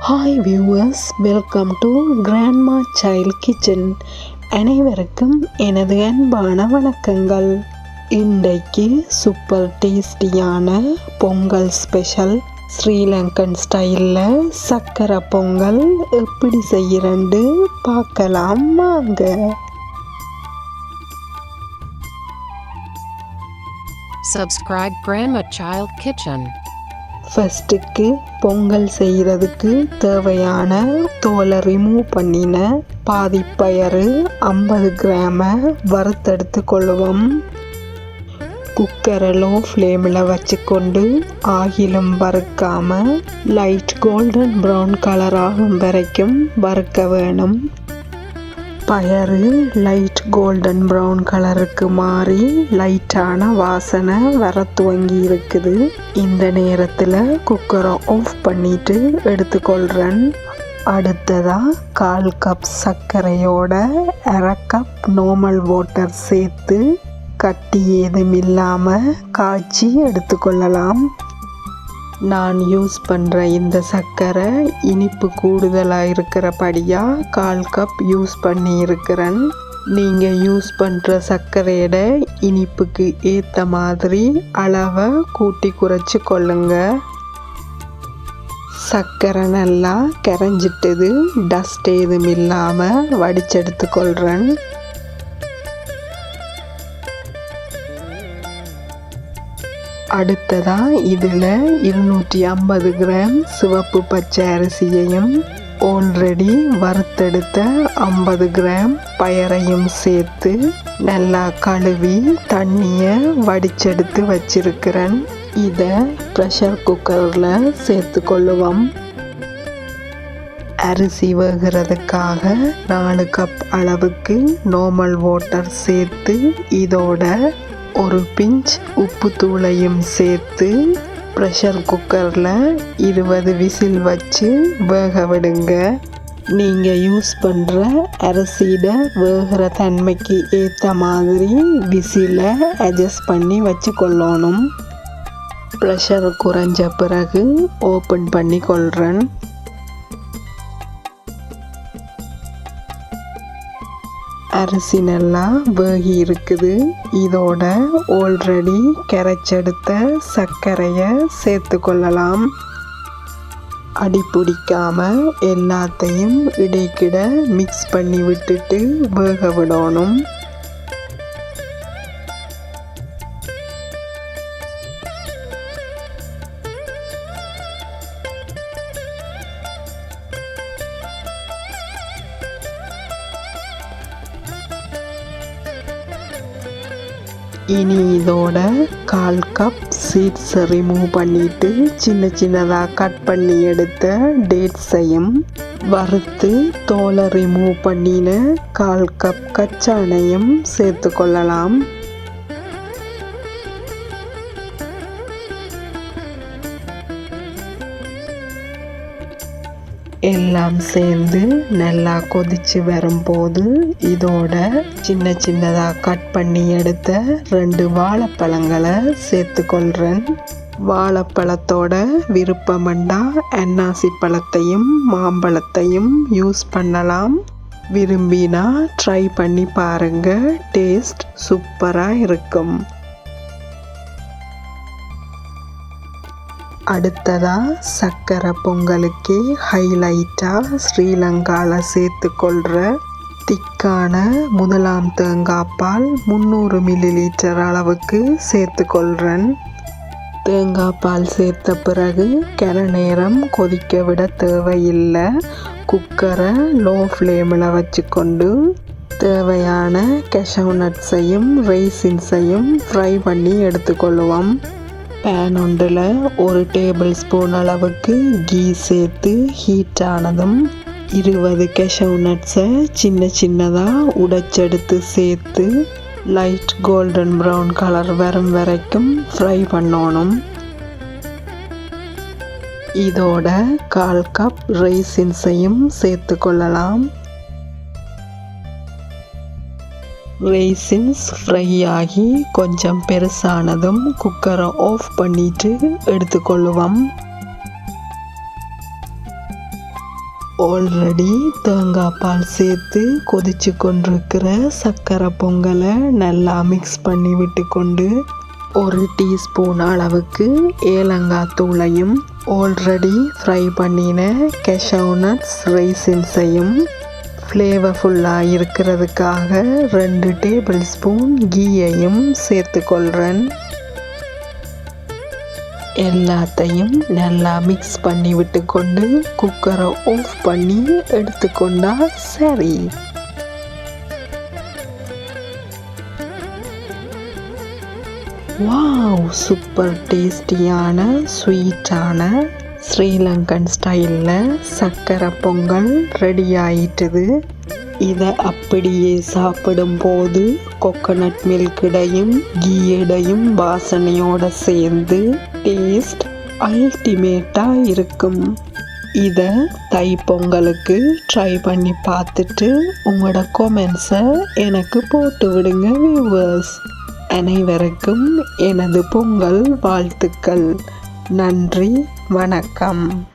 Hi viewers, welcome to grandma child kitchen. அனைவருக்கும் எனது அன்பான வணக்கங்கள். இன்றைக்கு சூப்பர் டேஸ்டியான பொங்கல் ஸ்பெஷல் ஸ்ரீலங்கன் ஸ்டைலில் சக்கரை பொங்கல் எப்படி செய்யறேன்னு பார்க்கலாம் வாங்க. Subscribe Grandma Child Kitchen. ஃபஸ்ட்டுக்கு Pongal செய்கிறதுக்கு தேவையான தோலை ரிமூவ் பண்ணின பாதிப்பயறு 50 கிராமை வறுத்தெடுத்து கொள்ளுவோம். குக்கரை லோ ஃப்ளேமில் வச்சுக்கொண்டு ஆகிலும் வறுக்காமல் லைட் கோல்டன் ப்ரௌன் கலர் ஆகும் வரைக்கும் வறுக்க வேணும். பயறு லைட் கோல்டன் ப்ரௌன் கலருக்கு மாறி லைட்டான வாசனை வர துவங்கி இருக்குது. இந்த நேரத்தில் குக்கரை ஆஃப் பண்ணிட்டு எடுத்துக்கொள்கிறேன். அடுத்ததாக 1/4 கப் சர்க்கரையோட 1/2 கப் நார்மல் வாட்டர் சேர்த்து கட்டி ஏதும் இல்லாமல் காய்ச்சி எடுத்துக்கொள்ளலாம். நான் யூஸ் பண்ணுற இந்த சர்க்கரை இனிப்பு கூடுதலாக இருக்கிறபடியாக 1/4 கப் யூஸ் பண்ணி இருக்கிறேன். நீங்கள் யூஸ் பண்ணுற சர்க்கரையோட இனிப்புக்கு ஏற்ற மாதிரி அளவை கூட்டி குறைச்சி கொள்ளுங்க. சர்க்கரை நல்லா கரைஞ்சிட்டது, டஸ்ட் ஏதும் இல்லாமல் வடிச்செடுத்து கொள்கிறேன். அடுத்ததாக இதில் 250 கிராம் சிவப்பு பச்சை அரிசியையும் ஆல்ரெடி வறுத்தெடுத்த 50 கிராம் பயரையும் சேர்த்து நல்லா கழுவி தண்ணியை வடிச்செடுத்து வச்சிருக்கிறேன். இதை ப்ரெஷர் குக்கரில் சேர்த்து கொள்ளுவோம். அரிசி வேகிறதுக்காக 4 கப் அளவுக்கு நார்மல் வாட்டர் சேர்த்து இதோட ஒரு பிஞ்ச் உப்பு தூளையும் சேர்த்து ப்ரெஷர் குக்கரில் 20 விசில் வச்சு வேக விடுங்க. நீங்கள் யூஸ் பண்ணுற அரிசியோட வேகிற தன்மைக்கு ஏற்ற மாதிரி விசிலை அட்ஜஸ்ட் பண்ணி வச்சு கொள்ளணும். ப்ரெஷர் குறைஞ்ச பிறகு ஓப்பன் பண்ணி கொள்கிறேன். அரிசி நல்லா வேகி இருக்குது. இதோட ஆல்ரெடி கரைச்செடுத்த சர்க்கரையை சேர்த்து கொள்ளலாம். அடி பிடிக்காமல் எல்லாத்தையும் இடைக்கிட மிக்ஸ் பண்ணி விட்டுட்டு வேக விடணும். இனி இதோட 1/4 கப் சீட்ஸை ரிமூவ் பண்ணிட்டு சின்ன சின்னதாக கட் பண்ணி எடுத்த டேட்ஸையும் வறுத்து தோலை ரிமூவ் பண்ணின 1/4 கப் கச்சானையும் சேர்த்து கொள்ளலாம். எல்லாம் சேர்ந்து நல்லா கொதிச்சு வரும்போது இதோட சின்ன சின்னதாக கட் பண்ணி எடுத்த 2 வாழைப்பழங்களை சேர்த்து கொள்கிறேன். வாழைப்பழத்தோட விருப்பமண்டா அன்னாசி பழத்தையும் மாம்பழத்தையும் யூஸ் பண்ணலாம். விரும்பினா ட்ரை பண்ணி பாருங்க, டேஸ்ட் சூப்பராக இருக்கும். அடுத்ததாக சக்கரை பொங்கலுக்கு ஹைலைட்டாக ஸ்ரீலங்காவில் சேர்த்து கொள்கிற திக்கான முதலாம் தேங்காய் பால் 300 மில்லிலிட்டர் அளவுக்கு சேர்த்து கொள்கிறேன். தேங்காய் பால் சேர்த்த பிறகு கெர நேரம் கொதிக்க விட தேவையில்லை. குக்கரை லோ ஃப்ளேமில் வச்சுக்கொண்டு தேவையான கேஷ்யூ நட்ஸையும் ரெய்சின்ஸையும் ஃப்ரை பண்ணி எடுத்துக்கொள்ளுவோம். பேன் ஒன்றில் 1 டேபிள் ஸ்பூன் அளவுக்கு கீ சேர்த்து ஹீட் ஆனதும் 20 கேஷ்யூ நட்ஸை சின்ன சின்னதாக உடைச்செடுத்து சேர்த்து லைட் கோல்டன் ப்ரௌன் கலர் வரும் வரைக்கும் ஃப்ரை பண்ணணும். இதோட 1/4 கப் ரெய்சின்ஸையும் சேர்த்து கொள்ளலாம். ரெய்சின்ஸ் ஃப்ரை ஆகி கொஞ்சம் பெருசானதும் குக்கரை ஆஃப் பண்ணிட்டு எடுத்துக்கொள்ளுவோம். ஆல்ரெடி தேங்காய் பால் சேர்த்து கொதிச்சு கொண்டிருக்கிற சர்க்கரை பொங்கலை நல்லா மிக்ஸ் பண்ணி விட்டு கொண்டு 1 டீஸ்பூன் அளவுக்கு ஏலங்காய் தூளையும் ஆல்ரெடி ஃப்ரை பண்ணின கேஷ்யூ நட்ஸ் ரைசின்ஸையும் ஃப்ளேவர்ஃபுல்லாக இருக்கிறதுக்காக 2 டேபிள் ஸ்பூன் கீயையும் சேர்த்துக்கொள்கிறேன். எல்லாத்தையும் நல்லா மிக்ஸ் பண்ணி விட்டு கொண்டு குக்கரை ஆஃப் பண்ணி எடுத்துக்கொண்டா சரி. வாவ், சூப்பர் டேஸ்டியான ஸ்வீட்டான ஸ்ரீலங்கன் ஸ்டைலில் சர்க்கரை பொங்கல் ரெடி ஆயிட்டுது. இதை அப்படியே சாப்பிடும்போது கோகோனட் மில்கிடையும் கீயடையும் வாசனையோடு சேர்ந்து டேஸ்ட் அல்டிமேட்டாக இருக்கும். இதை தை பொங்கலுக்கு ட்ரை பண்ணி பார்த்துட்டு உங்களோட கமெண்ட்ஸை எனக்கு போட்டு விடுங்க வியூவர்ஸ். அனைவருக்கும் எனது பொங்கல் வாழ்த்துக்கள். நன்றி, வணக்கம்.